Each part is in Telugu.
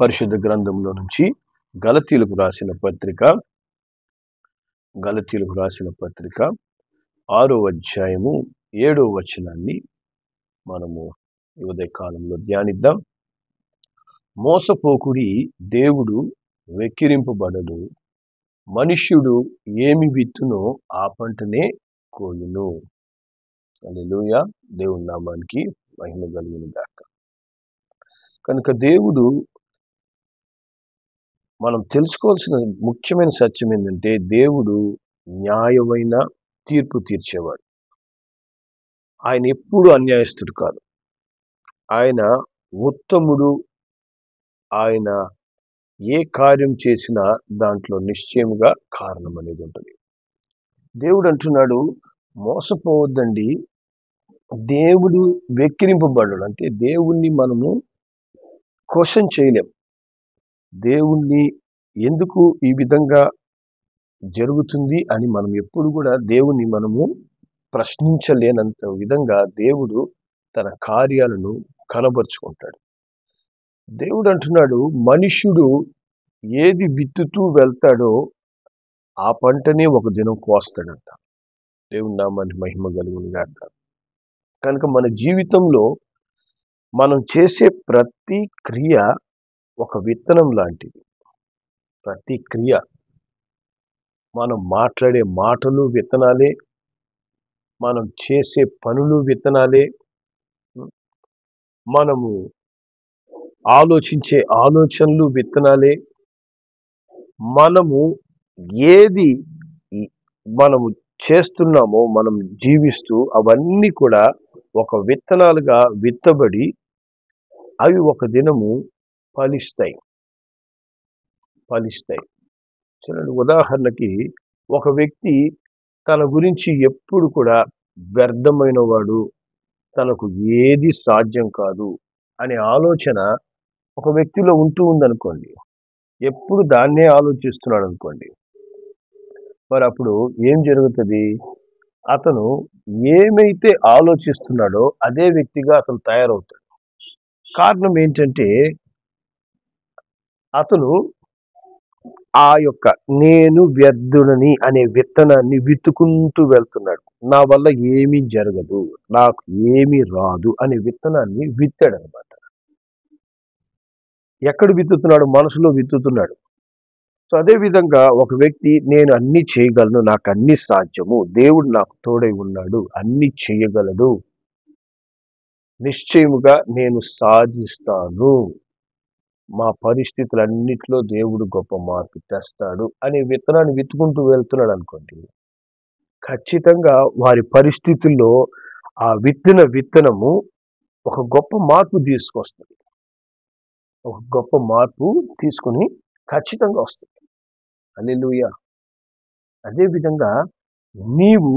పరిశుద్ధ గ్రంథంలో నుంచి గలతీయులకు రాసిన పత్రిక 6వ అధ్యాయము 7వ వచనాన్ని మనము ఈ ఉదయ కాలంలో ధ్యానిద్దాం. మోసపోకుడి, దేవుడు వెక్కిరింపబడడు. మనుష్యుడు ఏమి విత్తునో ఆ పంటనే కోయును. హల్లెలూయా. దేవుని నామానికి మహిమ కలుగును గాక. కనుక దేవుడు, మనం తెలుసుకోవాల్సిన ముఖ్యమైన సత్యం ఏంటంటే, దేవుడు న్యాయమైన తీర్పు తీర్చేవాడు. ఆయన ఎప్పుడు అన్యాయస్తుడు కాదు. ఆయన ఉత్తముడు. ఆయన ఏ కార్యం చేసినా దాంట్లో నిశ్చయముగా కారణం అనేది ఉంటుంది. దేవుడు అంటున్నాడు, మోసపోవద్దండి. దేవుడు వెక్కిరింపబడ్డాడు. అంటే దేవుణ్ణి మనము క్వశ్చన్ చేయలేం. దేవుణ్ణి ఎందుకు ఈ విధంగా జరుగుతుంది అని మనం ఎప్పుడు కూడా దేవుణ్ణి మనము ప్రశ్నించలేనంత విధంగా దేవుడు తన కార్యాలను కనబరుచుకుంటాడు. దేవుడు అంటున్నాడు, మనుష్యుడు ఏది విత్తుతూ వెళ్తాడో ఆ పంటనే ఒక దినం కోస్తాడంట. దేవుని నామానికి మహిమ కలుగును గాక. కనుక మన జీవితంలో మనం చేసే ప్రతి క్రియ ఒక విత్తనం లాంటిది. ప్రతి క్రియ, మనం మాట్లాడే మాటలు విత్తనాలే, మనం చేసే పనులు విత్తనాలే, మనము ఆలోచించే ఆలోచనలు విత్తనాలే. మనము ఏది మనము చేస్తున్నామో, మనం జీవిస్తూ అవన్నీ కూడా ఒక విత్తనాలుగా విత్తబడి అవి ఒక దినము ఫలిస్తాయి. చూడండి, ఉదాహరణకి ఒక వ్యక్తి తన గురించి ఎప్పుడు కూడా వ్యర్థమైన వాడు, తనకు ఏది సాధ్యం కాదు అనే ఆలోచన ఒక వ్యక్తిలో ఉంటూ ఉందనుకోండి, ఎప్పుడు దాన్నే ఆలోచిస్తున్నాడు అనుకోండి, మరి అప్పుడు ఏం జరుగుతుంది? అతను ఏమైతే ఆలోచిస్తున్నాడో అదే వ్యక్తిగా అతను తయారవుతాడు. కారణం ఏంటంటే, అతను ఆ యొక్క నేను వ్యర్థుడని అనే విత్తనాన్ని విత్తుకుంటూ వెళ్తున్నాడు. నా వల్ల ఏమీ జరగదు, నాకు ఏమీ రాదు అనే విత్తనాన్ని విత్తాడు అనమాట. ఎక్కడ విత్తుతున్నాడు? మనసులో విత్తుతున్నాడు. సో అదే విధంగా ఒక వ్యక్తి, నేను అన్ని చేయగలను, నాకు అన్ని సాధ్యము, దేవుడు నాకు తోడై ఉన్నాడు, అన్ని చేయగలడు, నిశ్చయముగా నేను సాధిస్తాను, మా పరిస్థితులన్నిటిలో దేవుడు గొప్ప మార్పు తెస్తాడు అనే విత్తనాన్ని విత్తుకుంటూ వెళ్తున్నాడు అనుకోండి, ఖచ్చితంగా వారి పరిస్థితుల్లో ఆ విత్తనము ఒక గొప్ప మార్పు తీసుకొస్తుంది. ఒక గొప్ప మార్పు తీసుకుని ఖచ్చితంగా వస్తుంది. హల్లెలూయా. అదేవిధంగా నీవు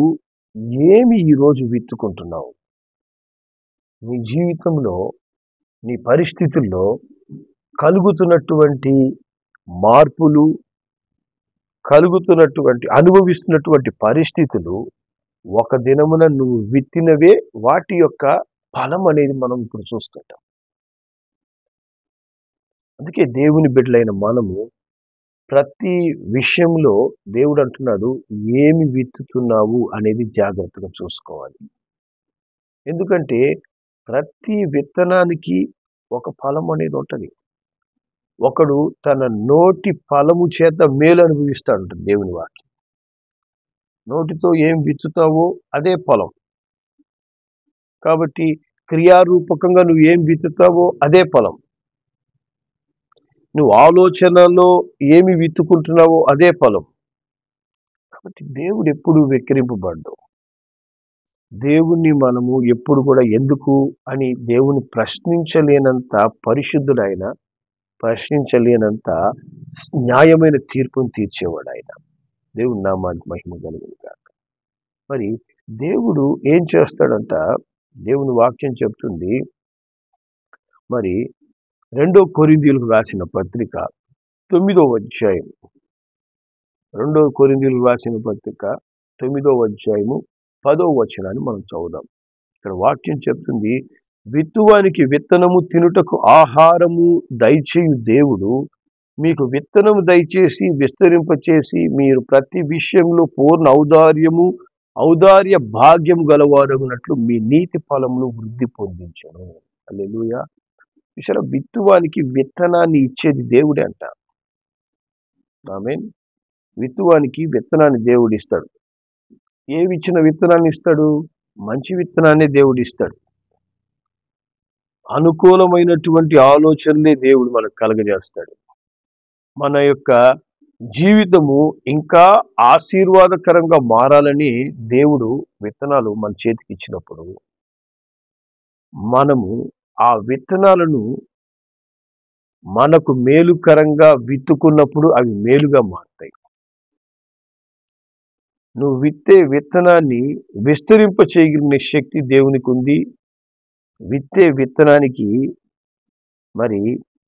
ఏమి ఈరోజు విత్తుకుంటున్నావు? నీ జీవితంలో, నీ పరిస్థితుల్లో కలుగుతున్నటువంటి మార్పులు, అనుభవిస్తున్నటువంటి పరిస్థితులు ఒక దినమున నువ్వు విత్తినవే. వాటి యొక్క ఫలం అనేది మనం ఇప్పుడు చూస్తుంటాం. అందుకే దేవుని బిడ్డలైన మనము ప్రతి విషయంలో దేవుడు అంటున్నాడు, ఏమి విత్తుతున్నావు అనేది జాగ్రత్తగా చూసుకోవాలి. ఎందుకంటే ప్రతి విత్తనానికి ఒక ఫలం అనేది ఉంటుంది. ఒకడు తన నోటి ఫలము చేత మేలు అనుభవిస్తాడు దేవుని వాక్యం. నోటితో ఏం విత్తుతావో అదే ఫలం. కాబట్టి క్రియారూపకంగా నువ్వు ఏం విత్తుతావో అదే ఫలం. నువ్వు ఆలోచనలో ఏమి విత్తుకుంటున్నావో అదే ఫలం. కాబట్టి దేవుడు ఎప్పుడు వెక్కిరింపబడ్డావు. దేవుణ్ణి మనము ఎప్పుడు కూడా ఎందుకు అని దేవుని ప్రశ్నించలేనంత పరిశుద్ధుడైన, ప్రశ్నించలేనంత న్యాయమైన తీర్పును తీర్చేవాడు ఆయన. దేవుని నామానికి మహిమ కలుగును గాక. మరి దేవుడు ఏం చేస్తాడంట? దేవుని వాక్యం చెప్తుంది, మరి 2 కొరింథీయులకు రాసిన పత్రిక 9వ అధ్యాయం, 2 కొరింథీయులకు రాసిన పత్రిక 9వ అధ్యాయము 10వ వచనాన్ని మనం చదువుదాం. ఇక్కడ వాక్యం చెప్తుంది, విత్తువానికి విత్తనము తినుటకు ఆహారము దయచేయు దేవుడు మీకు విత్తనము దయచేసి విస్తరింపచేసి మీరు ప్రతి విషయంలో పూర్ణ ఔదార్య భాగ్యము గలవారగునట్లు మీ నీతి ఫలమును వృద్ధి పొందించను. హల్లెలూయా. చూసారా, విత్తువానికి విత్తనాన్ని ఇచ్చేది దేవుడే అంట. ఆమేన్. విత్తువానికి విత్తనాన్ని దేవుడు ఇస్తాడు. ఏవిచ్చిన విత్తనాన్ని ఇస్తాడు? మంచి విత్తనాన్ని దేవుడు ఇస్తాడు. అనుకూలమైనటువంటి ఆలోచనలే దేవుడు మనకు కలగజేస్తాడు. మన యొక్క జీవితము ఇంకా ఆశీర్వాదకరంగా మారాలని దేవుడు విత్తనాలు మన చేతికి ఇచ్చినప్పుడు మనము ఆ విత్తనాలను మనకు మేలుకరంగా విత్తుకున్నప్పుడు అవి మేలుగా మారుతాయి. నువ్వు విత్తే విత్తనాన్ని విస్తరింప చేయగలిగిన శక్తి దేవునికి ఉంది. విత్తే విత్తనానికి మరి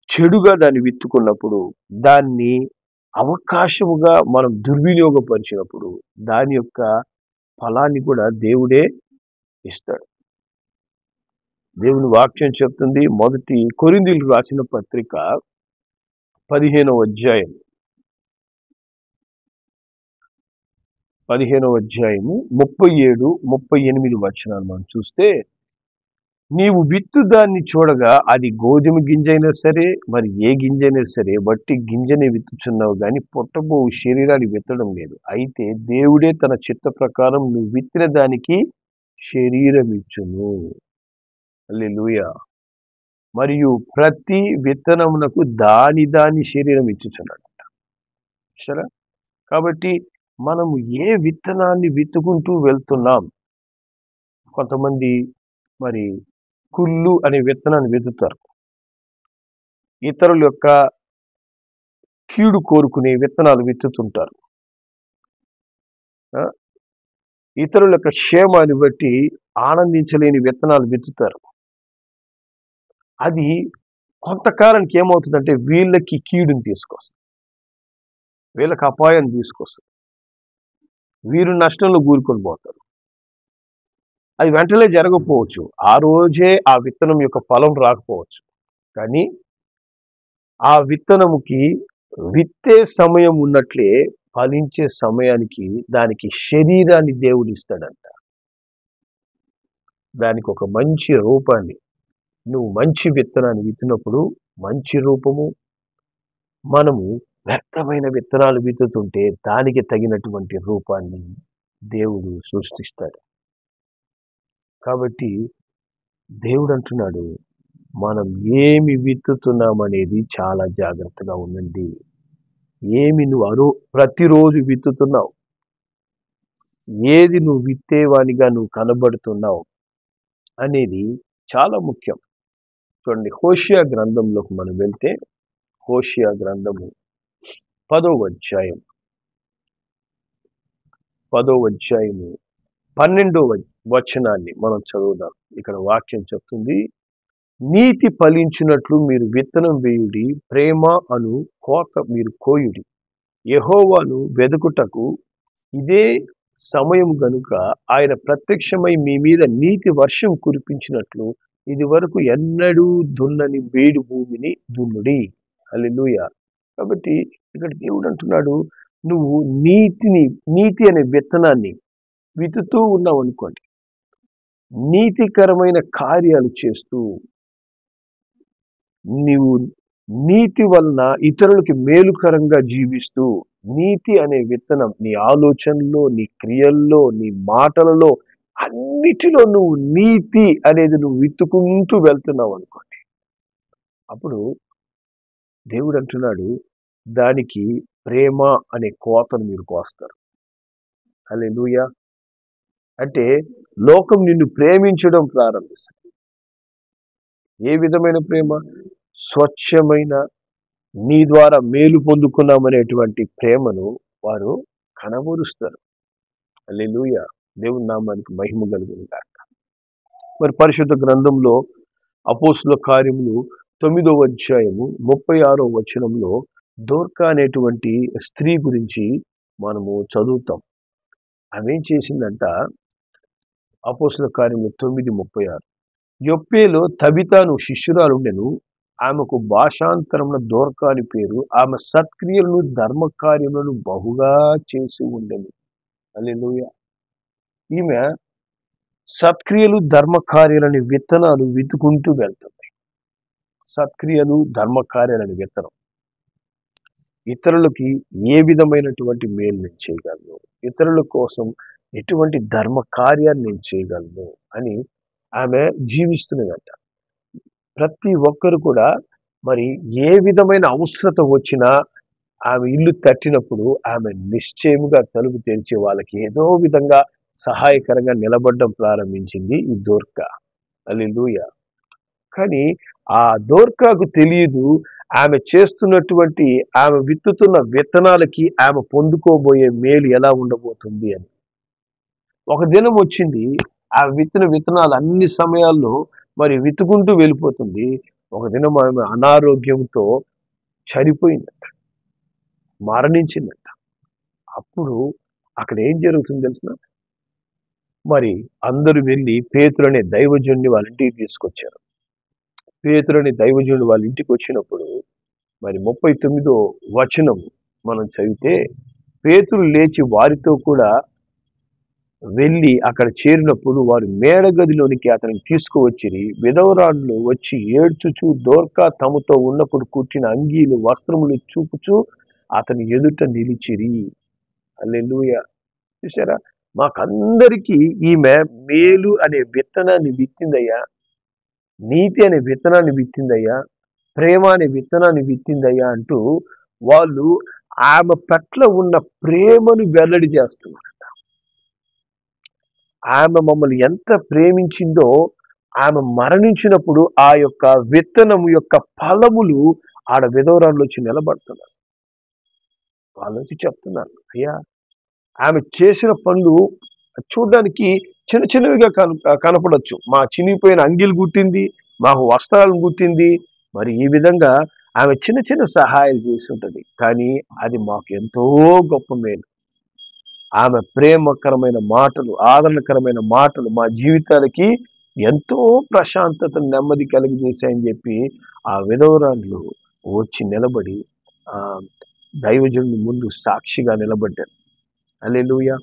చెడుగా దాన్ని విత్తుకున్నప్పుడు దాన్ని అవకాశముగా మనం దుర్వినియోగపరిచినప్పుడు దాని యొక్క ఫలాన్ని కూడా దేవుడే ఇస్తాడు. దేవుని వాక్యం చెప్తుంది. మొదటి కొరింథీయులకు రాసిన పత్రిక 15వ అధ్యాయము 37, 38 వచనాలు మనం చూస్తే, నీవు విత్తు దాన్ని చూడగా అది గోధుమ గింజైనా సరే మరి ఏ గింజైనా సరే వట్టి గింజని విత్తుచున్నావు కానీ పుట్టబో శరీరాన్ని విత్తడం లేదు. అయితే దేవుడే తన చిత్త ప్రకారం నువ్వు విత్తిన దానికి శరీరం ఇచ్చును. హల్లెలూయా. మరియు ప్రతి విత్తనమునకు దాని శరీరం ఇచ్చుచున్నాడు. సరే, కాబట్టి మనము ఏ విత్తనాన్ని విత్తుకుంటూ వెళ్తున్నాం? కొంతమంది మరి కుళ్ళు అనే విత్తనాన్ని విత్తుతారు. ఇతరుల యొక్క కీడు కోరుకునే విత్తనాలు విత్తుతుంటారు. ఇతరుల యొక్క క్షేమాన్ని బట్టి ఆనందించలేని విత్తనాలు విత్తుతారు. అది కొంతకాలానికి ఏమవుతుందంటే వీళ్ళకి కీడుని తీసుకొస్తుంది, వీళ్ళకి అపాయం తీసుకొస్తుంది, వీరు నష్టంలో కూరుకొని పోతారు. అది వెంటనే జరగకపోవచ్చు, ఆ రోజే ఆ విత్తనం యొక్క ఫలం రాకపోవచ్చు. కానీ ఆ విత్తనముకి విత్తే సమయం ఉన్నట్లే ఫలించే సమయానికి దానికి శరీరాన్ని దేవుడు ఇస్తాడంట. దానికి ఒక మంచి రూపాన్ని, నువ్వు మంచి విత్తనాన్ని విత్తినప్పుడు మంచి రూపము, మనము వ్యర్థమైన విత్తనాలు విత్తుతుంటే దానికి తగినటువంటి రూపాన్ని దేవుడు సృష్టిస్తాడు. కాబట్టి దేవుడు అంటున్నాడు, మనం ఏమి విత్తుతున్నామనేది చాలా జాగ్రత్తగా ఉండండి. ఏమి నువ్వు ప్రతిరోజు విత్తుతున్నావు, ఏది నువ్వు విత్తేవానిగా నువ్వు కనబడుతున్నావు అనేది చాలా ముఖ్యం. చూడండి, హోషియా గ్రంథంలోకి మనం వెళ్తే, హోషియా గ్రంథము 10వ అధ్యాయం 12వ వచనాన్ని మనం చదువుదాం. ఇక్కడ వాక్యం చెప్తుంది, నీతి ఫలించినట్లు మీరు విత్తనం వేయుడి, ప్రేమ అను కోత మీరు కోయుడి. యెహోవాను వెదుకుటకు ఇదే సమయం గనుక ఆయన ప్రత్యక్షమై మీ మీద నీతి వర్షం కురిపించినట్లు ఇది వరకు ఎన్నడూ దున్నని బేడు భూమిని దున్నుడి. హల్లెలూయా. కాబట్టి ఇక్కడ దేవుడు అంటున్నాడు, నువ్వు నీతి అనే విత్తనాన్ని విత్తుతూ ఉన్నావు అనుకోండి, నీతికరమైన కార్యాలు చేస్తూ నీవు నీతి వలన ఇతరులకి మేలుకరంగా జీవిస్తూ, నీతి అనే విత్తనం నీ ఆలోచనలో, నీ క్రియల్లో, నీ మాటలలో అన్నిటిలో నువ్వు నీతి అనేది నువ్వు విత్తుకుంటూ వెళ్తున్నావు అనుకోండి, అప్పుడు దేవుడు అంటున్నాడు, దానికి ప్రేమ అనే కోతను మీరు కోస్తారు. హల్లెలూయా. అంటే లోకం నిన్ను ప్రేమించడం ప్రారంభిస్తుంది. ఏ విధమైన ప్రేమ? స్వచ్ఛమైన, నీ ద్వారా మేలు పొందుకున్నామనేటువంటి ప్రేమను వారు కనబరుస్తారు. హల్లెలూయా. దేవుని నామానికి మహిమ కలుగును గాక. మరి పరిశుద్ధ గ్రంథంలో అపోస్తుల కార్యములు 9వ అధ్యాయము 36వ వచనంలో దోర్కా అనేటువంటి స్త్రీ గురించి మనము చదువుతాం. ఆమె ఏం చేసిందంట? అపోస్తుల కార్యములు 9:36, యొప్పేలో తబితాను శిష్యురాలుండెను. ఆమెకు భాషాంతరమున దోర్కా అని పేరు. ఆమె సత్క్రియలను ధర్మకార్యములను బహుగా చేసి ఉండెను. హల్లెలూయా. ఈమె సత్క్రియలు ధర్మకార్యాలని విత్తనాలు విత్తుకుంటూ వెళ్తుంది. సత్క్రియలు ధర్మకార్యాలని విత్తనం ఇతరులకి ఏ విధమైనటువంటి మేలు నేను చేయగలను, ఇతరుల కోసం ఎటువంటి ధర్మ కార్యాన్ని నేను చేయగలను అని ఆమె జీవిస్తున్నదంట. ప్రతి ఒక్కరు కూడా మరి ఏ విధమైన అవసరత వచ్చినా ఆమె ఇల్లు తట్టినప్పుడు ఆమె నిశ్చయముగా తలుపు తెరిచి వాళ్ళకి ఏదో విధంగా సహాయకరంగా నిలబడడం ప్రారంభించింది ఈ దోర్కా. హల్లెలూయా. కానీ ఆ దోర్కాకు తెలియదు ఆమె చేస్తున్నటువంటి ఆమె విత్తుతున్న విత్తనాలకి ఆమె పొందుకోబోయే మేలు ఎలా ఉండబోతుంది అని. ఒక దినం వచ్చింది, ఆ విత్తనాలు అన్ని సమయాల్లో మరి విత్తుకుంటూ వెళ్ళిపోతుంది. ఒక దినం ఆమె అనారోగ్యంతో చనిపోయిందంట, మరణించిందంట. అప్పుడు అక్కడ ఏం జరుగుతుంది తెలిసిన, మరి అందరూ వెళ్ళి పేతురు అనే దైవజనుని వాళ్ళ ఇంటికి తీసుకొచ్చారు. పేతురు అనే దైవజనుడు వాళ్ళ ఇంటికి వచ్చినప్పుడు మరి 39వ వచనం మనం చదివితే, పేతురు లేచి వారితో కూడా వెళ్ళి అక్కడ చేరినప్పుడు వారు మేడగదిలోనికి అతనికి తీసుకువచ్చిరి. విధవరాళ్ళు వచ్చి ఏడ్చుచు దోర్కా తమతో ఉన్నప్పుడు కుట్టిన అంగీలు వస్త్రములు చూపుచు అతని ఎదుట నిలిచిరి. హల్లెలూయా. చూసారా, మాకందరికీ ఈమె మేలు అనే విత్తనాన్ని విత్తిందయ్యా, నీతి అనే విత్తనాన్ని విత్తిందయ్యా, ప్రేమ అనే విత్తనాన్ని విత్తిందయ్యా అంటూ వాళ్ళు ఆమె పట్ల ఉన్న ప్రేమను వెల్లడి చేస్తున్నారు. ఆమె మమ్మల్ని ఎంత ప్రేమించిందో, ఆమె మరణించినప్పుడు ఆ యొక్క విత్తనము యొక్క ఫలములు ఆడ విధవరాళ్ళు వచ్చి నిలబడుతున్నారు. వాళ్ళు వచ్చి చెప్తున్నారు, అయ్యా ఆమె చేసిన పనులు చూడడానికి చిన్న చిన్నవిగా కనపడవచ్చు. మా చినిగిపోయిన అంగీలు గుట్టింది, మాకు వస్త్రాలను గుట్టింది, మరి ఈ విధంగా ఆమె చిన్న చిన్న సహాయాలు చేసి ఉంటుంది. కానీ అది మాకు ఎంతో గొప్ప మేలు. ఆమె ప్రేమకరమైన మాటలు, ఆదరణకరమైన మాటలు మా జీవితాలకి ఎంతో ప్రశాంతతను, నెమ్మది కలిగజేశాయని చెప్పి ఆ విధవరాళ్ళు వచ్చి నిలబడి ఆ దైవజనుని ముందు సాక్షిగా నిలబడ్డారు. హల్లెలూయా.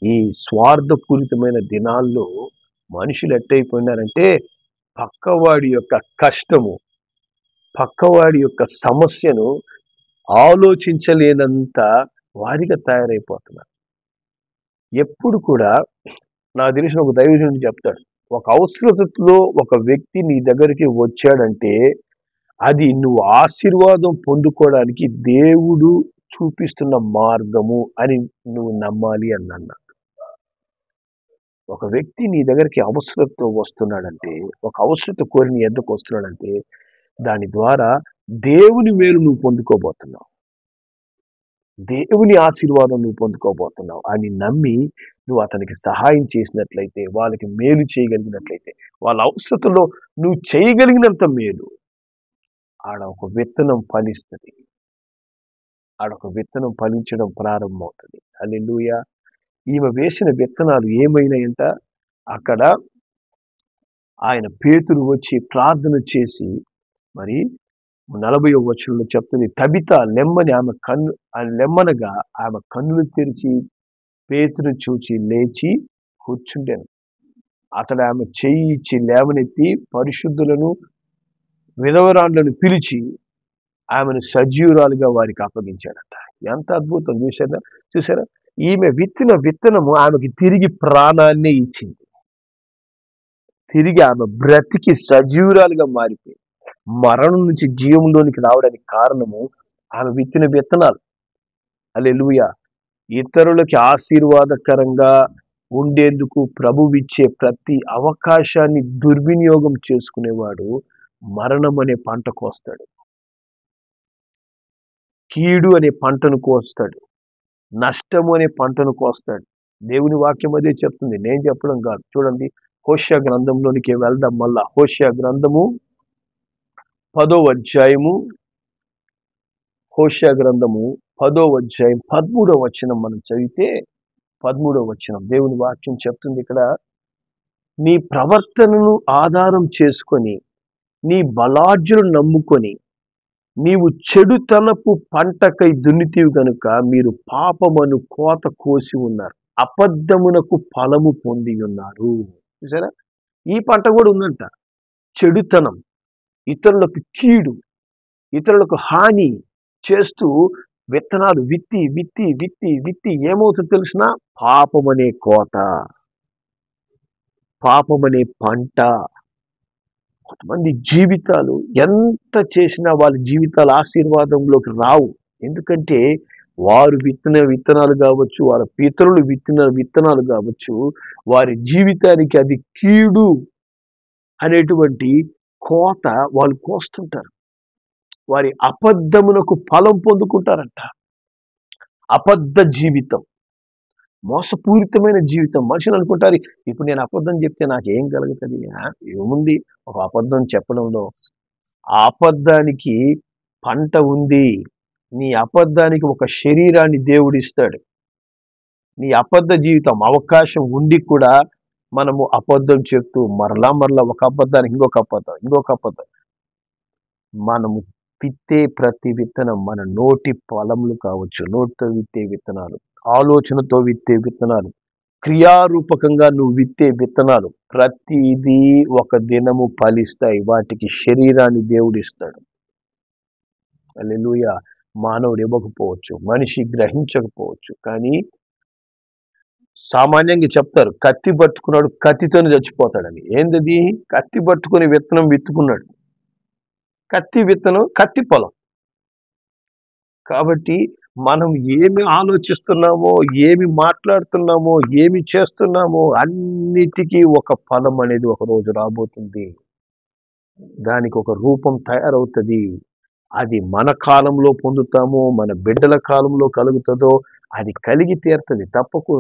ఈ స్వార్థపూరితమైన దినాల్లో మనుషులు ఎట్టయిపోయినారంటే, పక్కవాడి యొక్క కష్టము, పక్కవాడి యొక్క సమస్యను ఆలోచించలేనంత వారిగా తయారైపోతున్నారు. ఎప్పుడు కూడా నాకు తెలిసిన ఒక దైవజనుడు చెప్తాడు, ఒక అవసరతలో ఒక వ్యక్తి నీ దగ్గరికి వచ్చాడంటే అది నువ్వు ఆశీర్వాదం పొందుకోవడానికి దేవుడు చూపిస్తున్న మార్గము అని నువ్వు నమ్మాలి అన్న. ఒక వ్యక్తి నీ దగ్గరికి అవసరతతో వస్తున్నాడంటే, ఒక అవసరత కోరి నీ ఎద్దకు వస్తున్నాడంటే దాని ద్వారా దేవుని మేలు నువ్వు పొందుకోబోతున్నావు, దేవుని ఆశీర్వాదం నువ్వు పొందుకోబోతున్నావు అని నమ్మి నువ్వు అతనికి సహాయం చేసినట్లయితే, వాళ్ళకి మేలు చేయగలిగినట్లయితే, వాళ్ళ అవసరతలో నువ్వు చేయగలిగినంత మేలు ఆడ ఒక విత్తనం ఫలిస్తుంది. ఆడొక విత్తనం ఫలించడం ప్రారంభమవుతుంది. హల్లెలూయా. ఈమె వేసిన విత్తనాలు ఏమైనాయంట, అక్కడ ఆయన పేతురు వచ్చి ప్రార్థన చేసి మరి 40వ వచనంలో చెప్తుంది, తబిత లెమ్మని లెమ్మనగా ఆమె కన్నులు తెరిచి పేతురు చూచి లేచి కూర్చుండెను. అతడు ఆమె చెయ్యి ఇచ్చి లేవనెత్తి పరిశుద్ధులను విధవరాండ్లను పిలిచి ఆమెను సజీవురాలుగా వారికి అప్పగించాడట. ఎంత అద్భుతం. చూసారా, ఈమె విత్తిన విత్తనము ఆమెకి తిరిగి ప్రాణాన్ని ఇచ్చింది. తిరిగి ఆమె బ్రతికి సజీవురాలుగా మారిపోయింది. మరణం నుంచి జీవంలోనికి రావడానికి కారణము ఆమె విత్తిన విత్తనాలు. హల్లెలూయా. ఇతరులకి ఆశీర్వాదకరంగా ఉండేందుకు ప్రభువిచ్చే ప్రతి అవకాశాన్ని దుర్వినియోగం చేసుకునేవాడు మరణం అనే పంట కోస్తాడు, కీడు అనే పంటను కోస్తాడు, నష్టము అనే పంటను కోస్తాడు. దేవుని వాక్యం అదే చెప్తుంది, నేను చెప్పడం కాదు. చూడండి, హోషేయ గ్రంథంలోనికి వెళ్దాం. మళ్ళా హోషేయ గ్రంథము 10వ అధ్యాయము, హోషేయ గ్రంథము 10వ అధ్యాయం 13వ వచనం మనం చదివితే, 13వ వచనం దేవుని వాక్యం చెప్తుంది ఇక్కడ, నీ ప్రవర్తనను ఆధారం చేసుకొని, నీ బలాఢ్యులను నమ్ముకొని, నీవు చెడుతనపు పంటకై దున్నితివి గనుక మీరు పాపమను కోత కోసి ఉన్నారు, అబద్ధమునకు ఫలము పొంది ఉన్నారు. చూసారా, ఈ పంట కూడా ఉందంట. చెడుతనం, ఇతరులకు కీడు, ఇతరులకు హాని చేస్తూ విత్తనాలు విత్తి విత్తి విత్తి విత్తి ఏమవుతుందో తెలిసిన పాపమనే కోత, పాపమనే పంట. కొంతమంది జీవితాలు ఎంత చేసినా వాళ్ళ జీవితాలు ఆశీర్వాదంలోకి రావు. ఎందుకంటే వారు విత్తన విత్తనాలు కావచ్చు, వారి పితరులు విత్తిన విత్తనాలు కావచ్చు, వారి జీవితానికి అది కీడు అనేటువంటి కోత వాళ్ళు కోస్తుంటారు. వారి అబద్ధమునకు ఫలం పొందుకుంటారంట. అబద్ధ జీవితం, మోసపూరితమైన జీవితం. మనుషులు అనుకుంటారు, ఇప్పుడు నేను అబద్ధం చెప్తే నాకేం కలుగుతుంది, ఏముంది ఒక అబద్ధం చెప్పడంలో. ఆ అబద్ధానికి పంట ఉంది. నీ అబద్ధానికి ఒక శరీరాన్ని దేవుడిస్తాడు. నీ అబద్ధ జీవితం అవకాశం ఉండి కూడా మనము అబద్ధం చెప్తూ మరలా మరలా ఒక అబద్ధానికి ఇంకొక అబద్ధం, ఇంకొక అబద్ధం. మనము విత్తే ప్రతి విత్తనం మన నోటి ఫలములు కావచ్చు, నోటితో విత్తే విత్తనాలు, ఆలోచనతో విత్తే విత్తనాలు, క్రియారూపకంగా నువ్వు విత్తే విత్తనాలు ప్రతిదీ ఒక దినము ఫలిస్తాయి. వాటికి శరీరాన్ని దేవుడిస్తాడు. హల్లెలూయా. మానవుడు ఇవ్వకపోవచ్చు, మనిషి గ్రహించకపోవచ్చు, కానీ సామాన్యంగా చెప్తారు, కత్తి పట్టుకున్నాడు కత్తితోనే చచ్చిపోతాడని. ఏంటది? కత్తి పట్టుకుని విత్తనం విత్తుకున్నాడు. కత్తి విత్తనం, కత్తి పొలం. కాబట్టి మనం ఏమి ఆలోచిస్తున్నామో, ఏమి మాట్లాడుతున్నామో, ఏమి చేస్తున్నామో అన్నిటికీ ఒక ఫలం అనేది ఒక రోజు రాబోతుంది. దానికి ఒక రూపం తయారవుతుంది. అది మన కాలంలో పొందుతామో, మన బిడ్డల కాలంలో కలుగుతుందో, అది కలిగి తీరుతుంది. తప్పకు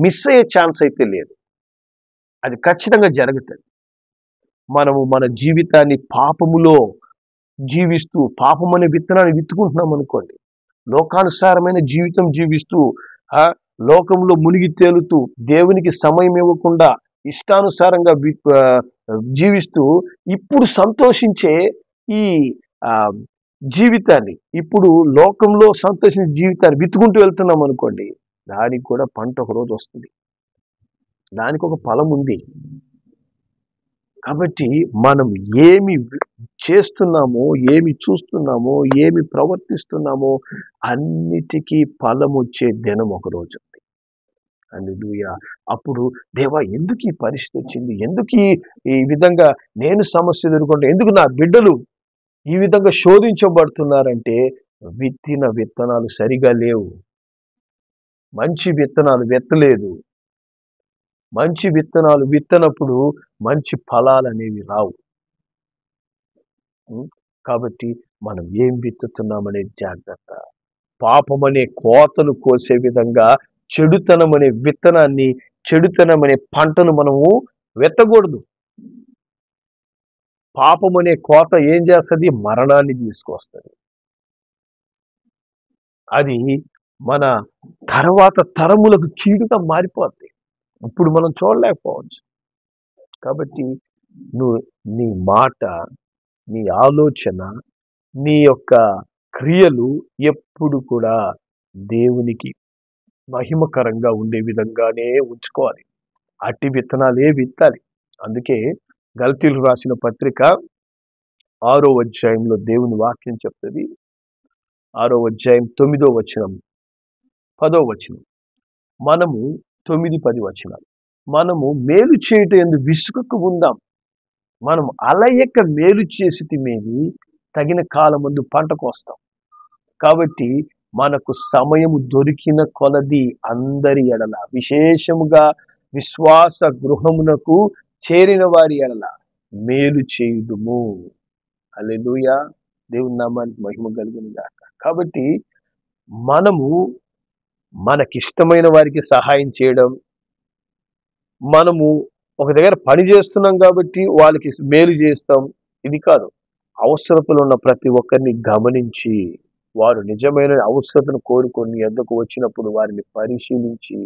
మిస్ అయ్యే ఛాన్స్ అయితే లేదు. అది ఖచ్చితంగా జరుగుతుంది. మనము మన జీవితాన్ని పాపములో జీవిస్తూ పాపం అనే విత్తనాన్ని విత్తుకుంటున్నాం అనుకోండి, లోకానుసారమైన జీవితం జీవిస్తూ లోకంలో మునిగి తేలుతూ దేవునికి సమయం ఇవ్వకుండా ఇష్టానుసారంగా జీవిస్తూ ఇప్పుడు సంతోషించే ఈ జీవితాన్ని, ఇప్పుడు లోకంలో సంతోషించే జీవితాన్ని విత్తుకుంటూ వెళ్తున్నాం అనుకోండి, దానికి కూడా పంట ఒక రోజు వస్తుంది. దానికి ఒక ఫలం ఉంది. కాబట్టి మనం ఏమి చేస్తున్నామో, ఏమి చూస్తున్నామో, ఏమి ప్రవర్తిస్తున్నామో అన్నిటికీ ఫలం వచ్చే దినం ఒక రోజు ఉంది. హల్లెలూయా. అప్పుడు దేవా ఎందుకు ఈ పరిస్థితి వచ్చింది, ఎందుకు ఈ విధంగా నేను సమస్య ఎదుర్కొంటే, ఎందుకు నా బిడ్డలు ఈ విధంగా శోధించబడుతున్నారంటే విత్తిన విత్తనాలు సరిగా లేవు. మంచి విత్తనాలు విత్తలేదు. మంచి విత్తనాలు విత్తనప్పుడు మంచి ఫలాలు అనేవి రావు. కాబట్టి మనం ఏం విత్తుతున్నామనే జాగ్రత్త. పాపం అనే కోతలు కోసే విధంగా చెడుతనం అనే విత్తనాన్ని, చెడుతనం అనే పంటను మనము వెత్తకూడదు. పాపం అనే కోత ఏం చేస్తుంది? మరణాన్ని తీసుకొస్తుంది. అది మన తర్వాత తరములకు కీడుగా మారిపోద్ది. ఇప్పుడు మనం చూడలేకపోవచ్చు. కాబట్టి నువ్వు నీ మాట, నీ ఆలోచన, నీ యొక్క క్రియలు ఎప్పుడు కూడా దేవునికి మహిమకరంగా ఉండే విధంగానే ఉంచుకోవాలి. అట్టి విత్తనాలే విత్తాలి. అందుకే గల్తీలు రాసిన పత్రిక 6వ అధ్యాయంలో దేవుని వాక్యం చెప్తుంది. 6వ అధ్యాయం 9వ వచనం, 10వ వచనం, మనము 9, 10 వచనాలు, మనము మేలు చేయటం యందు విసుగకు ఉందాం. మనం అలయక మేలు చేసితిమేని తగిన కాలమందు పంటకు వస్తాం. కాబట్టి మనకు సమయము దొరికిన కొలది అందరి ఎడల, విశేషముగా విశ్వాస గృహమునకు చేరిన వారి ఎడల మేలు చేయుదుము. హల్లెలూయా. దేవుని నామానికి మహిమ కలుగును గాక. కాబట్టి మనము మనకిష్టమైన వారికి సహాయం చేయడం, మనము ఒక దగ్గర పని చేస్తున్నాం కాబట్టి వాళ్ళకి మేలు చేస్తాం, ఇది కాదు. అవసరతలు ఉన్న ప్రతి ఒక్కరిని గమనించి, వారు నిజమైన అవసరతను కోరుకొని ఎద్దకు వచ్చినప్పుడు వారిని పరిశీలించి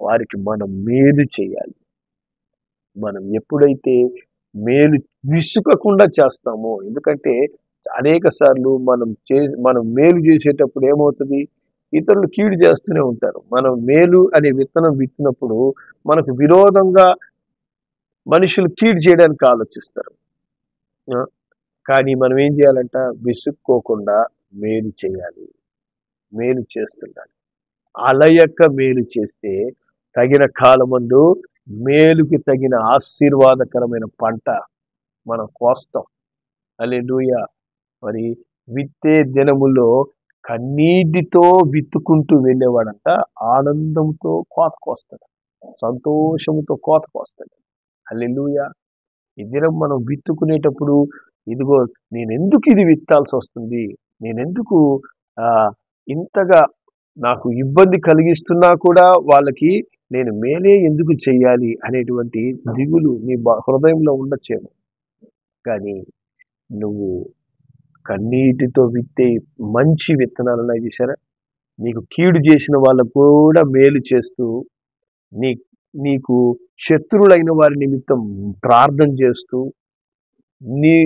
వారికి మనం మేలు చేయాలి. మనం ఎప్పుడైతే మేలు విసుకకుండా చేస్తామో, ఎందుకంటే అనేక సార్లు మనం మేలు చేసేటప్పుడు ఏమవుతుంది, ఇతరులు కీడు చేస్తూనే ఉంటారు. మనం మేలు అనే విత్తనం విత్తినప్పుడు మనకు విరోధంగా మనుషులు కీడు చేయడానికి ఆలోచిస్తారు. ఆ, కానీ మనం ఏం చేయాలంట, విసుక్కోకుండా మేలు చేయాలి, మేలు చేస్తుండాలి. అలయక మేలు చేస్తే తగిన కాలమందు మేలుకి తగిన ఆశీర్వాదకరమైన పంట మనం కోస్తాం. హల్లెలూయా. మరి విత్తే దినములో కన్నీటితో విత్తుకుంటూ వెళ్ళేవాడంట ఆనందంతో కోతకొస్తాడు, సంతోషంతో కోతకొస్తాడు. హల్లెలూయా. ఈ దినం మనం విత్తుకునేటప్పుడు, ఇదిగో నేనెందుకు ఇది విత్తాల్సి వస్తుంది, నేనెందుకు ఆ ఇంతగా నాకు ఇబ్బంది కలిగిస్తున్నా కూడా వాళ్ళకి నేను మేలే ఎందుకు చెయ్యాలి అనేటువంటి దిగులు నీ హృదయంలో ఉండొచ్చేమో. కానీ నువ్వు కన్నీటితో విత్తే మంచి విత్తనాలు ఉన్నాయి చూసారా, నీకు కీడు చేసిన వాళ్ళకు కూడా మేలు చేస్తూ, నీ నీకు శత్రువులైన వారి నిమిత్తం ప్రార్థన చేస్తూ, నీ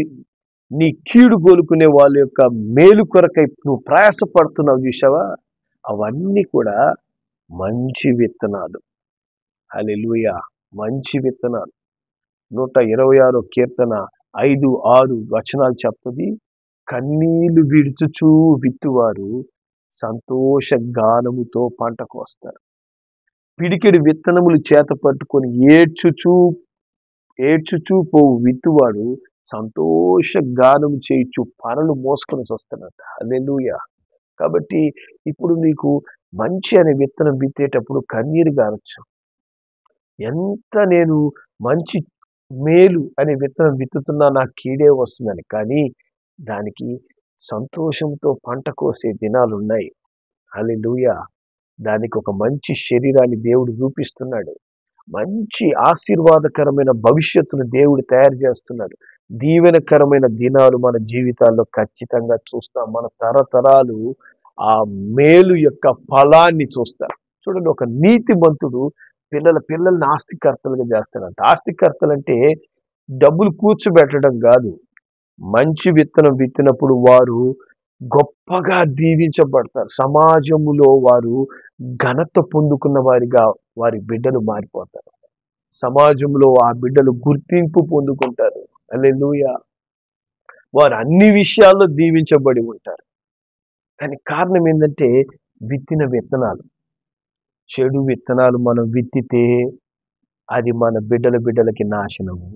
నీ కీడు కోలుకునే వాళ్ళ యొక్క మేలు కొరకై నువ్వు ప్రయాసపడుతున్నావు చూసావా, అవన్నీ కూడా మంచి విత్తనాలు. హల్లెలూయా. మంచి విత్తనాలు. 126 కీర్తన 5, 6 వచనాలు చెప్తుంది. కన్నీళ్లు విడుచుచూ విత్తువారు సంతోష గానముతో పంట కోస్తారు. పిడికెడు విత్తనములు చేత పట్టుకొని ఏడ్చుచూ పోవు విత్తువాడు సంతోష గానము చేయుచు పనులు మోసుకొని వస్తాడంట. హల్లెలూయా. కాబట్టి ఇప్పుడు నీకు మంచి అనే విత్తనం విత్తేటప్పుడు కన్నీరు గారచ్చు. ఎంత నేను మంచి మేలు అనే విత్తనం విత్తుతున్నా నాకు కీడే వస్తుందని, కానీ దానికి సంతోషంతో పంట కోసే దినాలు ఉన్నాయి. హల్లెలూయా. దానికి ఒక మంచి శరీరాన్ని దేవుడు చూపిస్తున్నాడు. మంచి ఆశీర్వాదకరమైన భవిష్యత్తును దేవుడు తయారు చేస్తున్నాడు. దీవెనకరమైన దినాలు మన జీవితాల్లో ఖచ్చితంగా చూస్తాం. మన తరతరాలు ఆ మేలు యొక్క ఫలాన్ని చూస్తారు. చూడండి, ఒక నీతిమంతుడు పిల్లల్ని ఆస్తికర్తలుగా చేస్తాడంట. ఆస్తికర్తలు అంటే డబ్బులు కూర్చోబెట్టడం కాదు. మంచి విత్తనం విత్తినప్పుడు వారు గొప్పగా దీవించబడతారు. సమాజములో వారు ఘనత పొందుకున్న వారిగా వారి బిడ్డలు మారిపోతారు. సమాజంలో ఆ బిడ్డలు గుర్తింపు పొందుకుంటారు. హల్లెలూయా. వారు అన్ని విషయాల్లో దీవించబడి ఉంటారు. కానీ కారణం ఏంటంటే విత్తిన విత్తనాలు. చెడు విత్తనాలు మనం విత్తితే అది మన బిడ్డలకి నాశనము.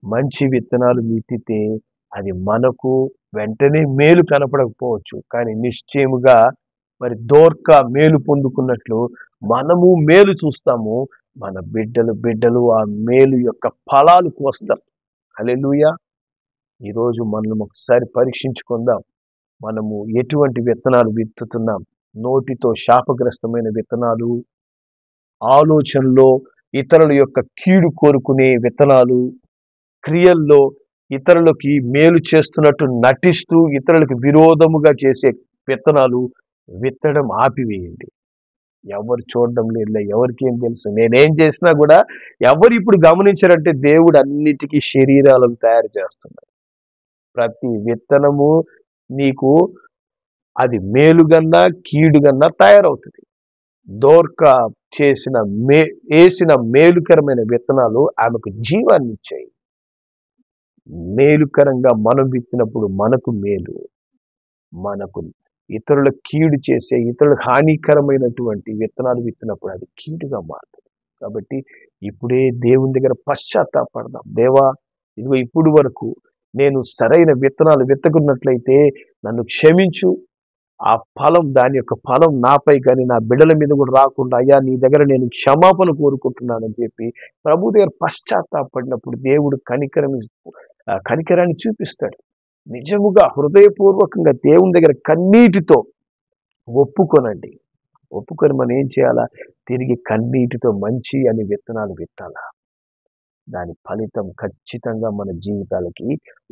మంచి విత్తనాలు విత్తితే అది మనకు వెంటనే మేలు కనపడకపోవచ్చు, కానీ నిశ్చయముగా మరి దోర్క మేలు పొందుకున్నట్లు మనము మేలు చూస్తాము. మన బిడ్డలు ఆ మేలు యొక్క ఫలాలు కోస్తారు. హల్లెలూయా. ఈరోజు మనం ఒకసారి పరీక్షించుకుందాం. మనము ఎటువంటి విత్తనాలు విత్తుతున్నాం? నోటితో శాపగ్రస్తమైన విత్తనాలు, ఆలోచనలో ఇతరుల యొక్క కీడు కోరుకునే విత్తనాలు, క్రియల్లో ఇతరులకి మేలు చేస్తున్నట్టు నటిస్తూ ఇతరులకు విరోధముగా చేసే విత్తనాలు విత్తడం ఆపివేయండి. ఎవరు చూడడం లేదులే, ఎవరికి ఏం తెలుసు, నేనేం చేసినా కూడా ఎవరు ఇప్పుడు గమనించారంటే దేవుడు అన్నిటికీ శరీరాలను తయారు చేస్తున్నాడు. ప్రతి విత్తనము నీకు అది మేలుగన్నా కీడుగన్నా తయారవుతుంది. దోర్క చేసిన వేసిన మేలుకరమైన విత్తనాలు ఆమెకు జీవాన్ని ఇచ్చాయి. మేలుకరంగా మనం విత్తినప్పుడు మనకు మేలు, మనకు ఇతరుల కీడు చేసే ఇతరులకు హానికరమైనటువంటి విత్తనాలు విత్తినప్పుడు అది కీడుగా మారుతుంది. కాబట్టి ఇప్పుడే దేవుని దగ్గర పశ్చాత్తాపడదాం. దేవా, ఇదిగో ఇప్పుడు వరకు నేను సరైన విత్తనాలు విత్తకున్నట్లయితే నన్ను క్షమించు. ఆ ఫలం, దాని యొక్క ఫలం నాపై కానీ నా బిడ్డల మీద కూడా రాకుండా అయ్యా నీ దగ్గర నేను క్షమాపణ కోరుకుంటున్నానని చెప్పి ప్రభు దగ్గర పశ్చాత్తాపడినప్పుడు దేవుడు కనికరాన్ని చూపిస్తాడు. నిజముగా హృదయపూర్వకంగా దేవుని దగ్గర కన్నీటితో ఒప్పుకొనండి. ఒప్పుకొని మనం ఏం చేయాలా? తిరిగి కన్నీటితో మంచి అనే విత్తనాలు విత్తాలా. దాని ఫలితం ఖచ్చితంగా మన జీవితాలకి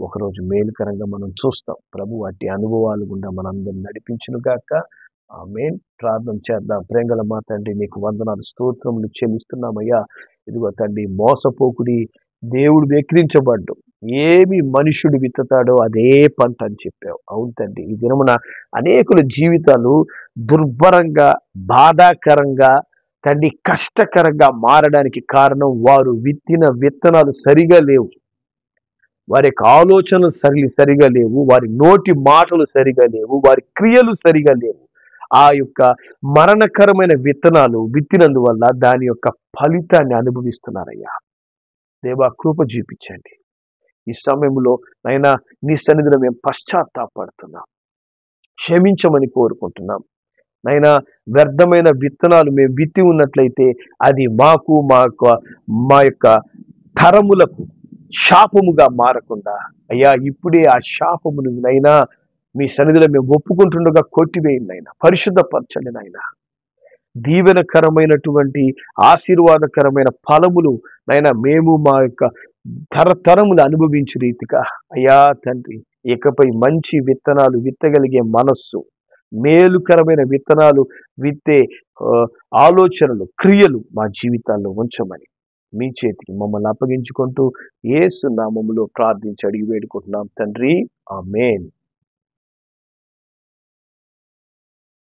ఒకరోజు మేలుకరంగా మనం చూస్తాం. ప్రభు అట్టి అనుభవాలు గుండా మనందరిని నడిపించును గాక. ఆమేన్. ప్రార్థన చేద్దాం. ప్రేమగల మా తండ్రి, నీకు వందనాలు స్తోత్రములు చెల్లిస్తున్నామయ్యా. ఇదిగో తండ్రి మోసపోకుడి, దేవుడు వెక్కిరించబడ్డు, ఏమి మనుష్యుడు విత్తుతాడో అదే పంట అని చెప్పావు. అవును తండ్రి, ఈ దినమున అనేకుల జీవితాలు దుర్భరంగా, బాధాకరంగా, తండ్రి కష్టకరంగా మారడానికి కారణం వారు విత్తిన విత్తనాలు సరిగా లేవు, వారి యొక్క ఆలోచనలు సరిగా లేవు, వారి నోటి మాటలు సరిగా లేవు, వారి క్రియలు సరిగా లేవు. ఆ యొక్క మరణకరమైన విత్తనాలు విత్తినందువల్ల దాని యొక్క ఫలితాన్ని అనుభవిస్తున్నారయ్యా. దేవా కృప చూపించండి. ఈ సమయంలో నైనా నీ సన్నిధిలో మేము పశ్చాత్తాపడుతున్నాం, క్షమించమని కోరుకుంటున్నాం. నైనా వ్యర్థమైన విత్తనాలు మేము విత్తి ఉన్నట్లయితే అది మాకు మా యొక్క తరములకు శాపముగా మారకుండా అయ్యా ఇప్పుడే ఆ శాపమును నైనా మీ సన్నిధిలో మేము ఒప్పుకుంటుండగా కొట్టివేయండి నాయన, పరిశుద్ధపరచండి నాయన. దీవెనకరమైనటువంటి ఆశీర్వాదకరమైన ఫలములు నైనా మేము మా యొక్క తరతరములు అనుభవించే రీతిగా అయ్యా తండ్రి, ఇకపై మంచి విత్తనాలు విత్తగలిగే మనస్సు, మేలుకరమైన విత్తనాలు విత్తే ఆలోచనలు, క్రియలు మా జీవితాల్లో ఉంచమని మీ చేతికి మమ్మల్ని అప్పగించుకుంటూ యేసు నామములో ప్రార్థించి అడిగి వేడుకుంటున్నాం తండ్రి, ఆమేన్.